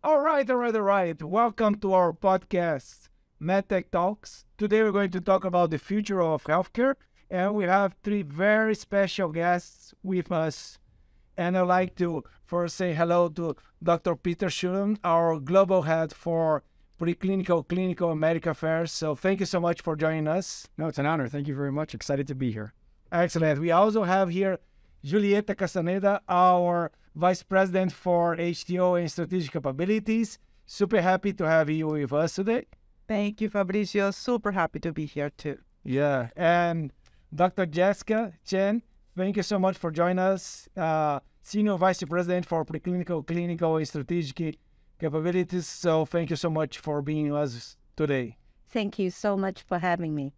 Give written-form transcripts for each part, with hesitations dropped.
All right. Welcome to our podcast, MedTech Talks. Today we're going to talk about the future of healthcare, and we have three very special guests with us. And I'd like to first say hello to Dr. Peter Schulen, our global head for preclinical, clinical, and medical affairs. So thank you so much for joining us. No, it's an honor. Thank you very much. Excited to be here. Excellent. We also have here Julieta Castañeda, our Vice President for HTO and Strategic Capabilities. Super happy to have you with us today. Thank you, Fabrício. Super happy to be here too. Yeah, and Dr. Jessica Chen, thank you so much for joining us. Senior Vice President for Preclinical, Clinical, and Strategic Capabilities. So thank you so much for being with us today. Thank you so much for having me.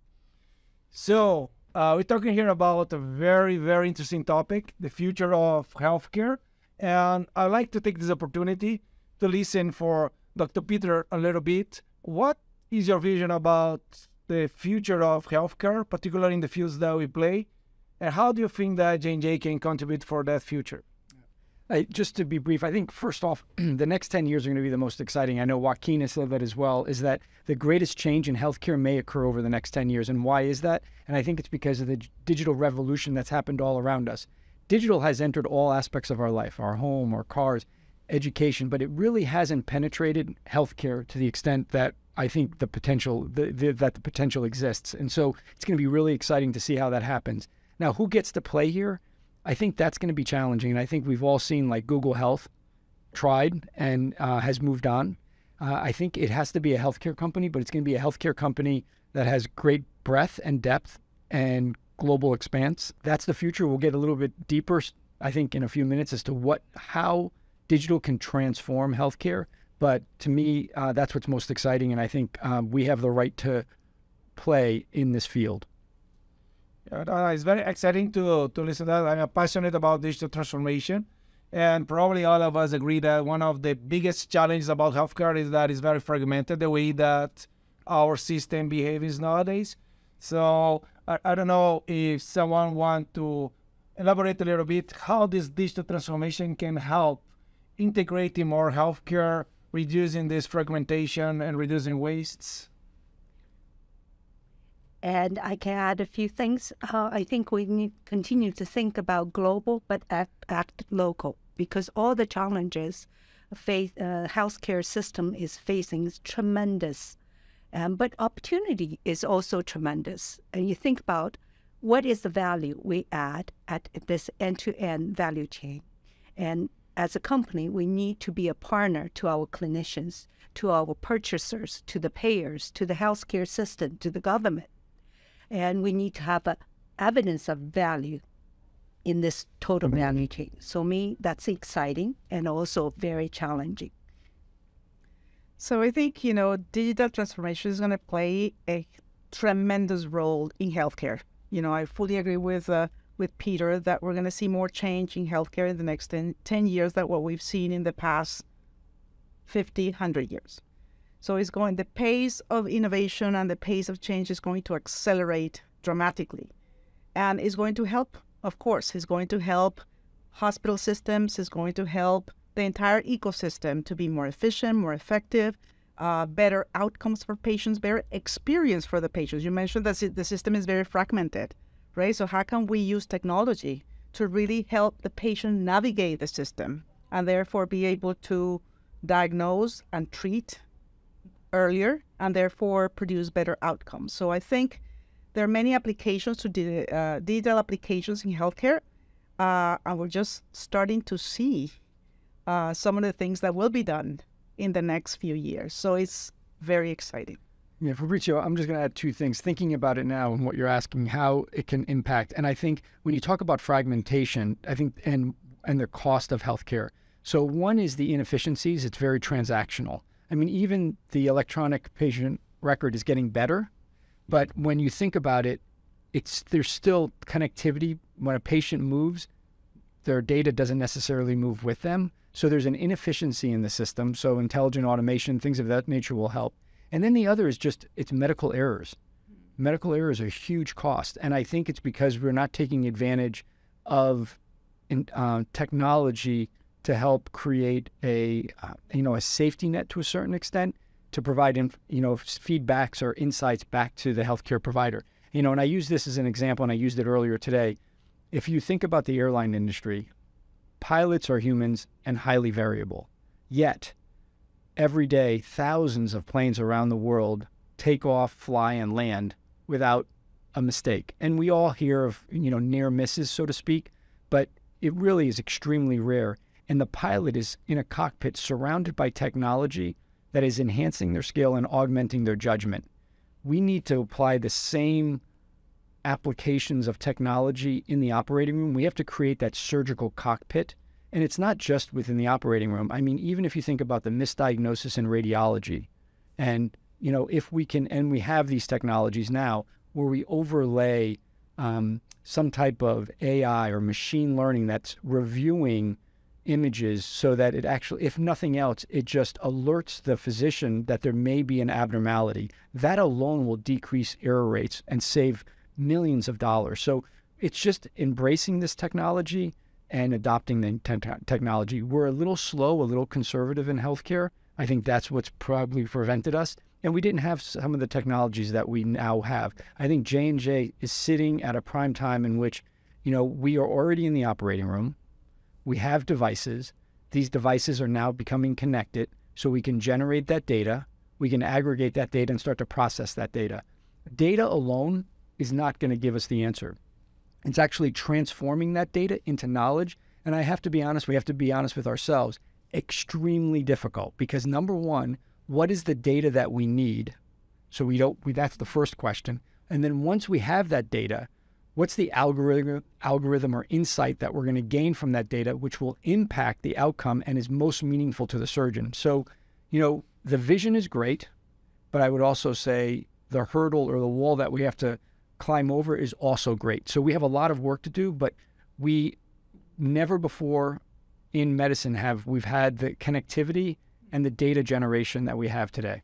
So we're talking here about a very, very interesting topic, the future of healthcare. And I'd like to take this opportunity to listen for Dr. Peter a little bit. What is your vision about the future of healthcare, particularly in the fields that we play? And how do you think that J&J can contribute for that future? Just to be brief, I think first off, the next 10 years are going to be the most exciting. I know Joaquin has said that as well, is that the greatest change in healthcare may occur over the next 10 years. And why is that? And I think it's because of the digital revolution that's happened all around us. Digital has entered all aspects of our life, our home, our cars, education, but it really hasn't penetrated healthcare to the extent that I think the potential exists. And so it's going to be really exciting to see how that happens. Now, who gets to play here? I think that's going to be challenging. And I think we've all seen like Google Health tried and has moved on. I think it has to be a healthcare company, but it's going to be a healthcare company that has great breadth and depth and global expanse. That's the future. We'll get a little bit deeper, I think, in a few minutes as to how digital can transform healthcare. But to me, that's what's most exciting. And I think we have the right to play in this field. It's very exciting to listen to that. I'm passionate about digital transformation. And probably all of us agree that one of the biggest challenges about healthcare is that it's very fragmented, the way that our system behaves nowadays. So I don't know if someone wants to elaborate a little bit how this digital transformation can help integrating more healthcare, reducing this fragmentation and reducing wastes. And I can add a few things. I think we need to continue to think about global, but act local, because all the challenges healthcare system is facing is tremendous. But opportunity is also tremendous. And you think about what is the value we add at this end-to-end value chain. And as a company, we need to be a partner to our clinicians, to our purchasers, to the payers, to the healthcare system, to the government. And we need to have evidence of value in this total value chain. So me, that's exciting and also very challenging. So I think, digital transformation is going to play a tremendous role in healthcare. I fully agree with Peter that we're going to see more change in healthcare in the next 10 years than what we've seen in the past 50, 100 years. So the pace of innovation and the pace of change is going to accelerate dramatically. And it's going to help, of course, it's going to help hospital systems, it's going to help the entire ecosystem to be more efficient, more effective, better outcomes for patients, better experience for the patients. You mentioned that the system is very fragmented, right? So how can we use technology to really help the patient navigate the system and therefore be able to diagnose and treat earlier and therefore produce better outcomes? So I think there are many applications to digital applications in healthcare, and we're just starting to see some of the things that will be done in the next few years. So it's very exciting. Yeah, Fabrizio, I'm just going to add two things. Thinking about it now and what you're asking, how it can impact. And I think when you talk about fragmentation, I think, and the cost of healthcare. So one is the inefficiencies. It's very transactional. I mean, even the electronic patient record is getting better, but when you think about it, there's still connectivity. When a patient moves, their data doesn't necessarily move with them. So there's an inefficiency in the system. So intelligent automation, things of that nature will help. And then the other is it's medical errors. Medical errors are a huge cost. And I think it's because we're not taking advantage of technology to help create a safety net to a certain extent, to provide feedbacks or insights back to the healthcare provider. And I use this as an example, and I used it earlier today. If you think about the airline industry, pilots are humans and highly variable. Yet, every day, thousands of planes around the world take off, fly, and land without a mistake. And we all hear of, near misses, so to speak, but it really is extremely rare. And the pilot is in a cockpit surrounded by technology that is enhancing their skill and augmenting their judgment. We need to apply the same applications of technology in the operating room. We have to create that surgical cockpit. And it's not just within the operating room. I mean, even if you think about the misdiagnosis in radiology, and, if we can, and we have these technologies now where we overlay some type of AI or machine learning that's reviewing images so that it actually, if nothing else, it just alerts the physician that there may be an abnormality. That alone will decrease error rates and save millions of dollars. So it's just embracing this technology and adopting the technology. We're a little slow, a little conservative in healthcare. I think that's what's probably prevented us. And we didn't have some of the technologies that we now have. I think J&J is sitting at a prime time in which, we are already in the operating room. We have devices. These devices are now becoming connected, so we can generate that data. We can aggregate that data and start to process that data. Data alone is not going to give us the answer. It's actually transforming that data into knowledge. And I have to be honest, we have to be honest with ourselves, extremely difficult, because number one, what is the data that we need? So that's the first question. And then once we have that data, what's the algorithm or insight that we're going to gain from that data, which will impact the outcome and is most meaningful to the surgeon? So, the vision is great, but I would also say the hurdle or the wall that we have to climb over is also great. So we have a lot of work to do, but we never before in medicine we've had the connectivity and the data generation that we have today.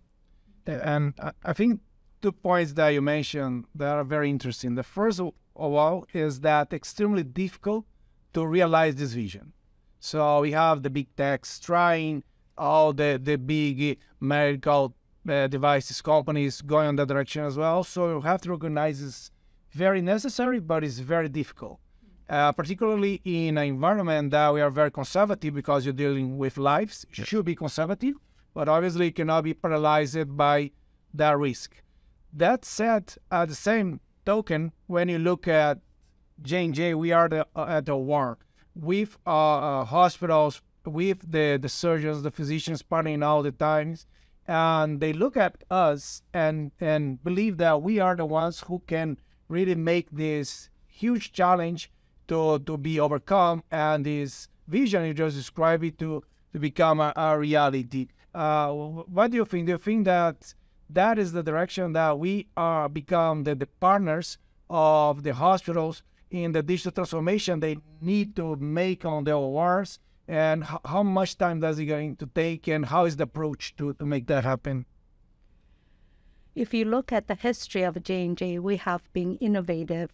And I think 2 points that you mentioned that are very interesting. The first of all is that extremely difficult to realize this vision. So we have the big techs trying, all the big medical devices companies going in that direction as well. So you have to recognize it's very necessary, but it's very difficult. Particularly in an environment that we are very conservative because you're dealing with lives. You should be conservative, but obviously cannot be paralyzed by that risk. That said, at the same token, when you look at J&J, we are at the war with hospitals, with the surgeons, the physicians partnering all the times, and they look at us and believe that we are the ones who can really make this huge challenge to be overcome, and this vision you just described it to become a reality. What do you think? Do you think that is the direction that we are become the partners of the hospitals in the digital transformation they need to make on their ORs? And how much time does it going to take, and how is the approach to make that happen? If you look at the history of J&J, we have been innovative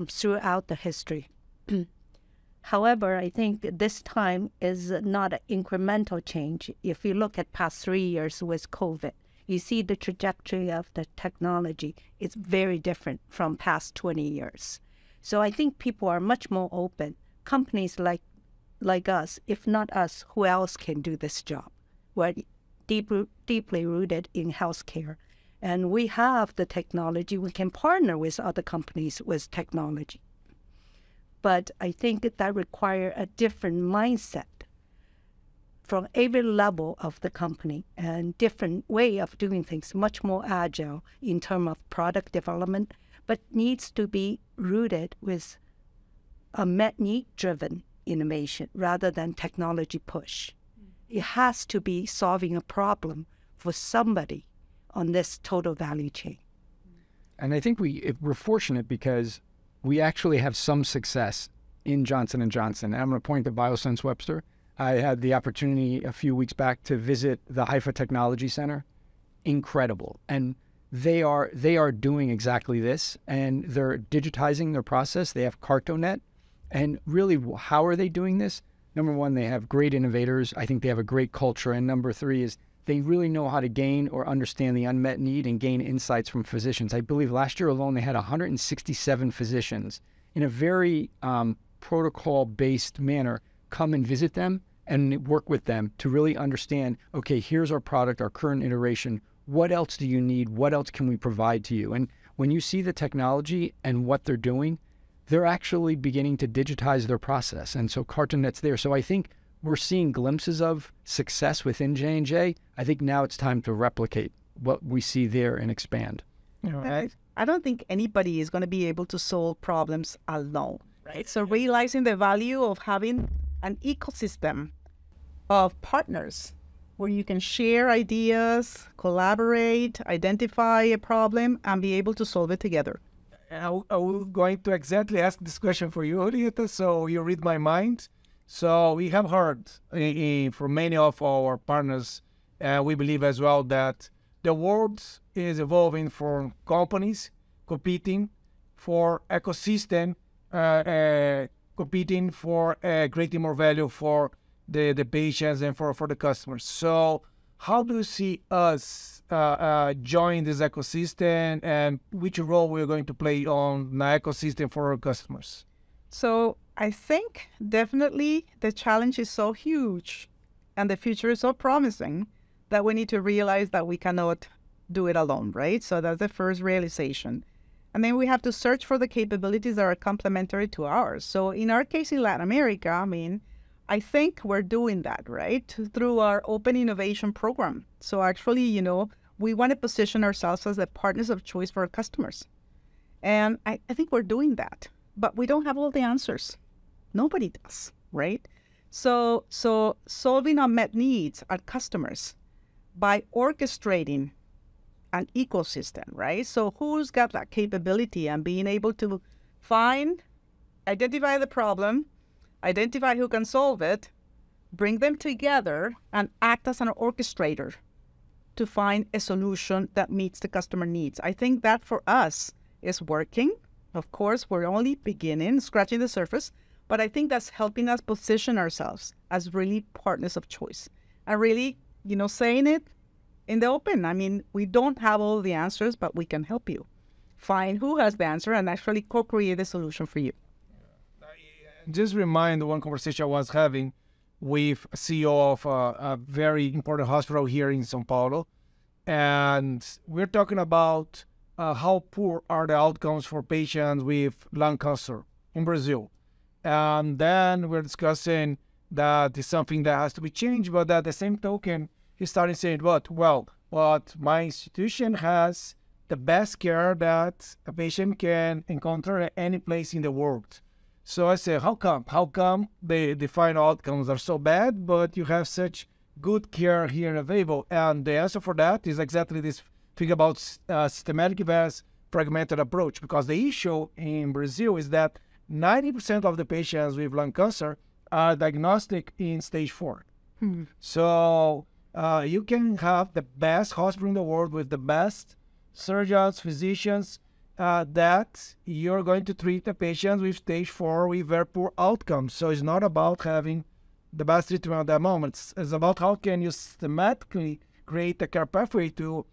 throughout the history. However, I think this time is not an incremental change. If you look at past 3 years with COVID, you see the trajectory of the technology is very different from past 20 years. So I think people are much more open. Companies like us, if not us, who else can do this job? We're deeply rooted in healthcare. And we have the technology. We can partner with other companies with technology. But I think that requires a different mindset from every level of the company and different way of doing things, much more agile in terms of product development, but needs to be rooted with a need-driven innovation rather than technology push. It has to be solving a problem for somebody on this total value chain. And I think we're fortunate because we actually have some success in Johnson & Johnson. And I'm going to point to Biosense Webster. I had the opportunity a few weeks back to visit the Haifa Technology Center. Incredible. And they are doing exactly this, and they're digitizing their process. They have CartoNet. And really, how are they doing this? number one, they have great innovators. I think they have a great culture. And number three is they really know how to gain or understand the unmet need and gain insights from physicians. I believe last year alone, they had 167 physicians in a very protocol-based manner come and visit them and work with them to really understand, okay, here's our product, our current iteration. What else do you need? What else can we provide to you? And when you see the technology and what they're doing, they're actually beginning to digitize their process. And so CartonNet's there. So I think we're seeing glimpses of success within J&J. I think now it's time to replicate what we see there and expand. I don't think anybody is going to be able to solve problems alone, right? So realizing the value of having an ecosystem of partners where you can share ideas, collaborate, identify a problem, and be able to solve it together. I was going to exactly ask this question for you, Julieta, so you read my mind. So we have heard from many of our partners, we believe as well that the world is evolving from companies competing for ecosystem, competing for creating more value for the patients and for the customers. So how do you see us join this ecosystem, and which role we're going to play on the ecosystem for our customers? So I think definitely the challenge is so huge and the future is so promising that we need to realize that we cannot do it alone, right? So that's the first realization. And then we have to search for the capabilities that are complementary to ours. So in our case in Latin America, I think we're doing that, right? Through our open innovation program. So actually, we want to position ourselves as the partners of choice for our customers. And I think we're doing that, but we don't have all the answers. Nobody does, right? So solving unmet needs at customers by orchestrating an ecosystem, right? So who's got that capability and being able to identify the problem, identify who can solve it, bring them together, and act as an orchestrator to find a solution that meets the customer needs. I think that for us is working. Of course, we're only beginning, scratching the surface, but I think that's helping us position ourselves as really partners of choice and really, saying it in the open. We don't have all the answers, but we can help you find who has the answer and actually co-create a solution for you. Just remind one conversation I was having with a CEO of a very important hospital here in São Paulo. And we're talking about how poor are the outcomes for patients with lung cancer in Brazil. And then we're discussing that is something that has to be changed, but at the same token, he started saying, but my institution has the best care that a patient can encounter at any place in the world. So I said, how come? How come the final outcomes are so bad, but you have such good care here available? And the answer for that is exactly this thing about systematic versus fragmented approach, because the issue in Brazil is that 90% of the patients with lung cancer are diagnostic in stage 4. So you can have the best hospital in the world with the best surgeons, physicians, that you're going to treat the patients with stage 4 with very poor outcomes. So it's not about having the best treatment at that moment. It's about how can you systematically create a care pathway to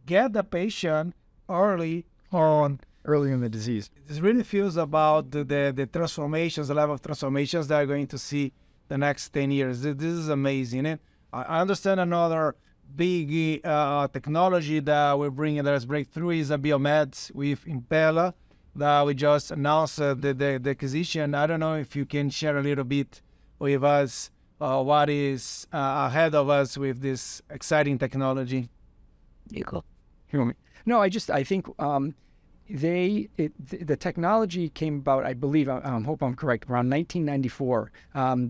get the patient early on. Early in the disease. It really feels about the transformations, the level of transformations that are going to see the next 10 years. This is amazing. And I understand another big technology that we're bringing that is breakthrough is a biomeds with Impella that we just announced the acquisition. I don't know if you can share a little bit with us what is ahead of us with this exciting technology. You go. No, I think the technology came about, I believe, I hope I'm correct, around 1994.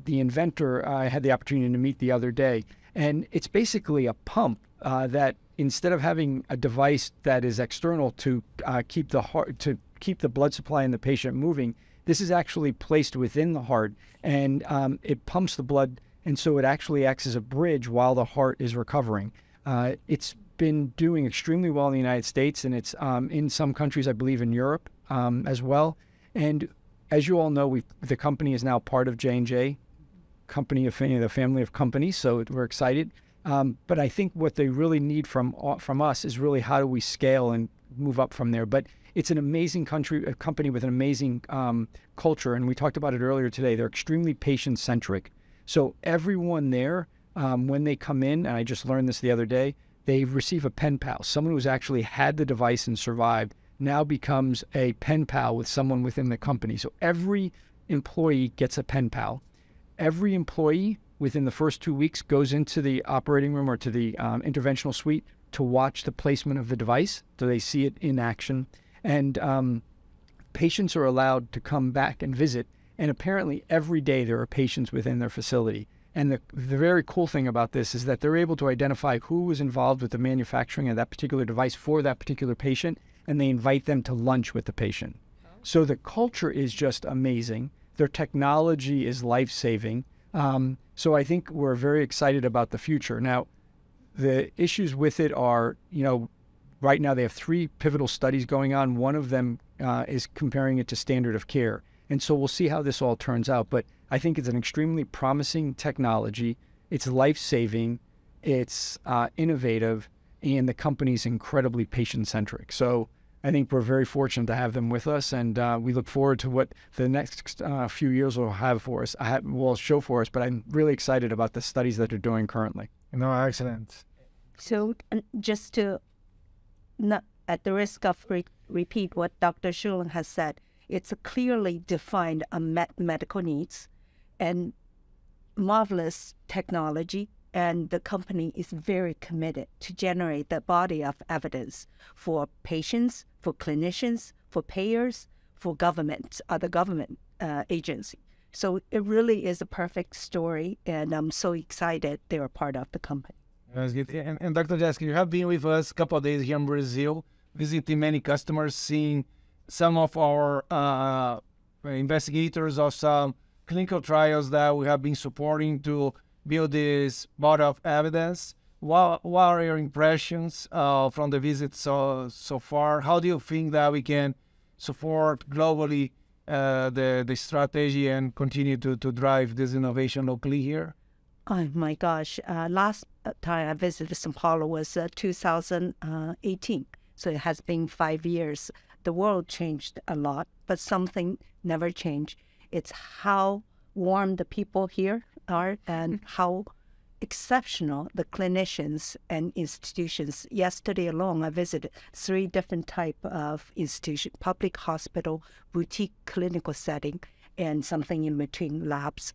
The inventor I had the opportunity to meet the other day, and it's basically a pump that instead of having a device that is external to keep the blood supply in the patient moving, this is actually placed within the heart, and it pumps the blood, and so it actually acts as a bridge while the heart is recovering. It's been doing extremely well in the United States, and it's in some countries, I believe, in Europe as well. And as you all know, the company is now part of J&J. company of the family of companies, so we're excited. But I think what they really need from us is really how do we scale and move up from there. But it's an amazing company with an amazing culture, and we talked about it earlier today. They're extremely patient-centric. So everyone there, when they come in, and I just learned this the other day, they receive a pen pal. Someone who's actually had the device and survived now becomes a pen pal with someone within the company. So every employee gets a pen pal. Every employee within the first 2 weeks goes into the operating room or to the interventional suite to watch the placement of the device, so they see it in action. And patients are allowed to come back and visit. And apparently every day there are patients within their facility. And the very cool thing about this is that they're able to identify who was involved with the manufacturing of that particular device for that particular patient, and they invite them to lunch with the patient. So the culture is just amazing. Their technology is life-saving. So I think we're very excited about the future. Now, the issues with it are, right now they have 3 pivotal studies going on. One of them is comparing it to standard of care. And so we'll see how this all turns out. But I think it's an extremely promising technology. It's life-saving, it's innovative, and the company's incredibly patient-centric. So I think we're very fortunate to have them with us, and we look forward to what the next few years will have for us, will show for us. But I'm really excited about the studies that they're doing currently. No, excellent. So just to, not at the risk of repeat what Dr. Schulen has said, it's a clearly defined medical needs and marvelous technology, and the company is very committed to generate the body of evidence for patients, for clinicians, for payers, for government, other government agency. So it really is a perfect story, and I'm so excited they're a part of the company. That's good. And Dr. Jessica, you have been with us a couple of days here in Brazil, visiting many customers, seeing some of our investigators of some clinical trials that we have been supporting to build this body of evidence. What are your impressions from the visit so far? How do you think that we can support globally the strategy and continue to drive this innovation locally here? Oh my gosh, last time I visited São Paulo was 2018. So it has been 5 years. The world changed a lot, but something never changed. It's how warm the people here are and how exceptional the clinicians and institutions. Yesterday alone, I visited 3 different types of institutions: public hospital, boutique clinical setting, and something in between, labs.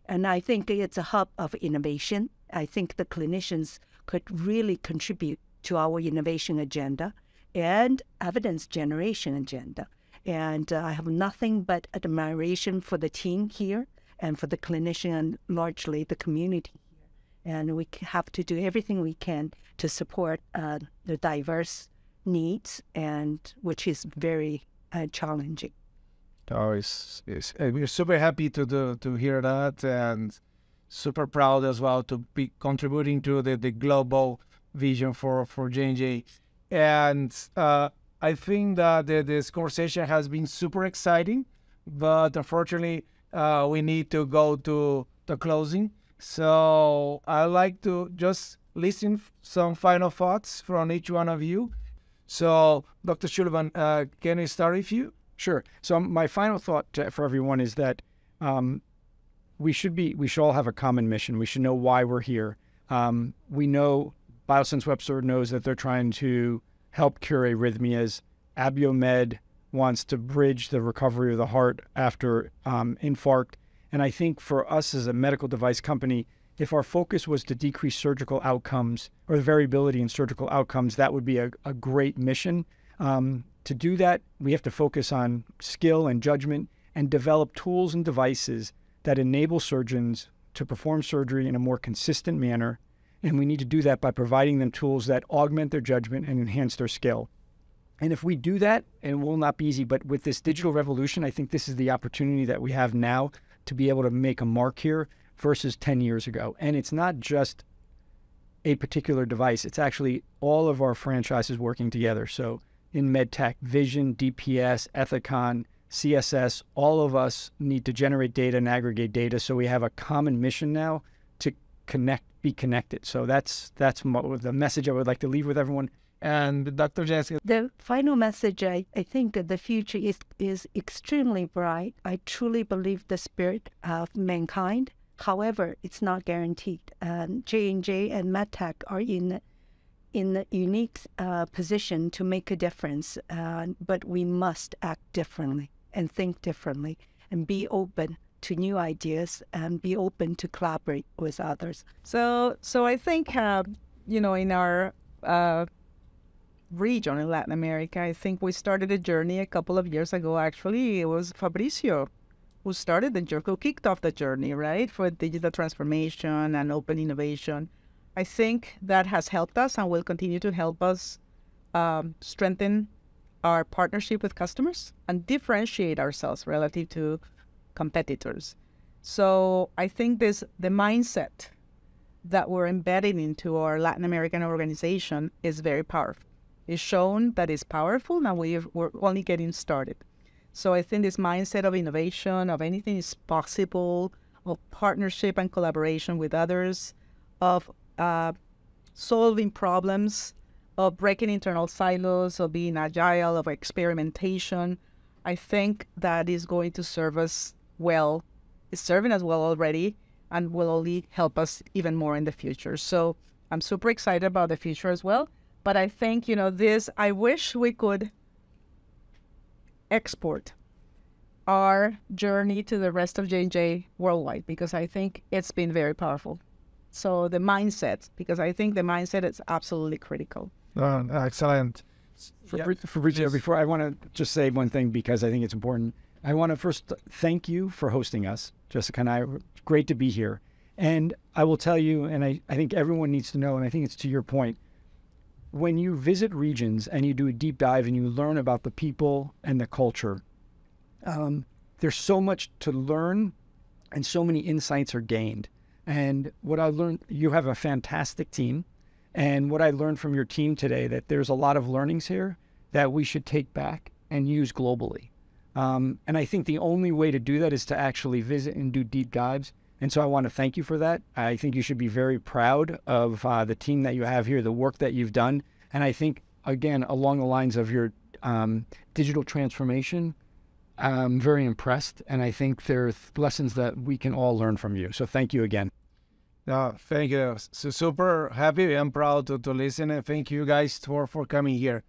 And I think it's a hub of innovation. I think the clinicians could really contribute to our innovation agenda and evidence generation agenda. And I have nothing but admiration for the team here and for the clinician and largely the community here. And we have to do everything we can to support the diverse needs, and which is very challenging. Oh, we're super happy to hear that, and super proud as well to be contributing to the global vision for J&J. And I think that this conversation has been super exciting, but unfortunately, we need to go to the closing. So I'd like to just listen some final thoughts from each one of you. So Dr. Schulen, can I start with you? Sure. So my final thought for everyone is that we should all have a common mission. We should know why we're here. We know Biosense Webster knows that they're trying to help cure arrhythmias. Abiomed wants to bridge the recovery of the heart after infarct. And I think for us as a medical device company, if our focus was to decrease surgical outcomes or the variability in surgical outcomes, that would be a great mission. To do that, we have to focus on skill and judgment and develop tools and devices that enable surgeons to perform surgery in a more consistent manner. And we need to do that by providing them tools that augment their judgment and enhance their skill. And if we do that, and it will not be easy, but with this digital revolution, I think this is the opportunity that we have now to be able to make a mark here versus 10 years ago. And it's not just a particular device. It's actually all of our franchises working together. So in MedTech, Vision, DPS, Ethicon, CSS, all of us need to generate data and aggregate data. So we have a common mission now to be connected. So that's the message I would like to leave with everyone. And Dr. Jessica? The final message, I think the future is extremely bright. I truly believe the spirit of mankind. However, it's not guaranteed. J&J and MedTech are in a unique position to make a difference, but we must act differently and think differently and be open to new ideas and be open to collaborate with others. So I think, in our region in Latin America, I think we started a journey a couple of years ago. Actually, it was Fabrício who started the journey, who kicked off the journey, right, for digital transformation and open innovation. I think that has helped us and will continue to help us strengthen our partnership with customers and differentiate ourselves relative to competitors. So I think the mindset that we're embedding into our Latin American organization is very powerful. It's shown that it's powerful, and we're only getting started. So I think this mindset of innovation, of anything is possible, of partnership and collaboration with others, of solving problems, of breaking internal silos, of being agile, of experimentation, I think that is going to serve us well. It's serving us well already and will only help us even more in the future. So I'm super excited about the future as well. But I think, I wish we could export our journey to the rest of J&J worldwide, because I think it's been very powerful. So the mindset, because I think the mindset is absolutely critical. Excellent. Fabrício, before I want to just say one thing, because I think it's important. I want to first thank you for hosting us, Jessica and I. Great to be here. And I will tell you, and I think everyone needs to know, and I think it's to your point, when you visit regions and you do a deep dive and you learn about the people and the culture, there's so much to learn and so many insights are gained. And what I learned, you have a fantastic team. And what I learned from your team today, that there's a lot of learnings here that we should take back and use globally. And I think the only way to do that is to actually visit and do deep dives. And so I want to thank you for that. I think you should be very proud of the team that you have here, the work that you've done. And I think, again, along the lines of your digital transformation, I'm very impressed. And I think there's lessons that we can all learn from you. So thank you again. Thank you. So super happy and proud to listen. And thank you guys for coming here.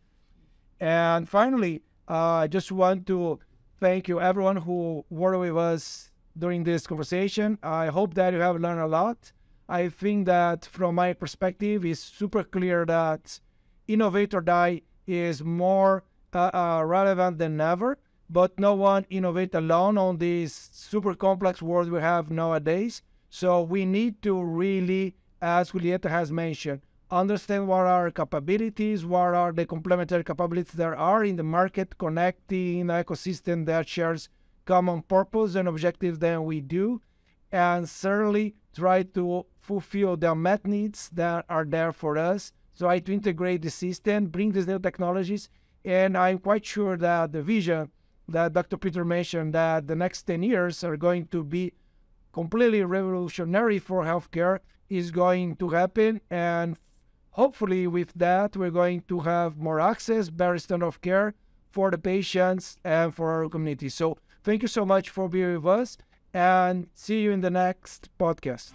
And finally, I just want to thank you, everyone who worked with us during this conversation. I hope that you have learned a lot. I think that from my perspective, it's super clear that innovate or die is more relevant than ever, but no one innovate alone on this super complex world we have nowadays. So we need to really, as Julieta has mentioned, understand what are our capabilities, what are the complementary capabilities there are in the market, connecting an ecosystem that shares common purpose and objectives than we do, and certainly try to fulfill the unmet needs that are there for us, try to integrate the system, bring these new technologies, and I'm quite sure that the vision that Dr. Peter mentioned, that the next 10 years are going to be completely revolutionary for healthcare, is going to happen, and hopefully with that we're going to have more access, better standard of care for the patients and for our community. So thank you so much for being with us, and see you in the next podcast.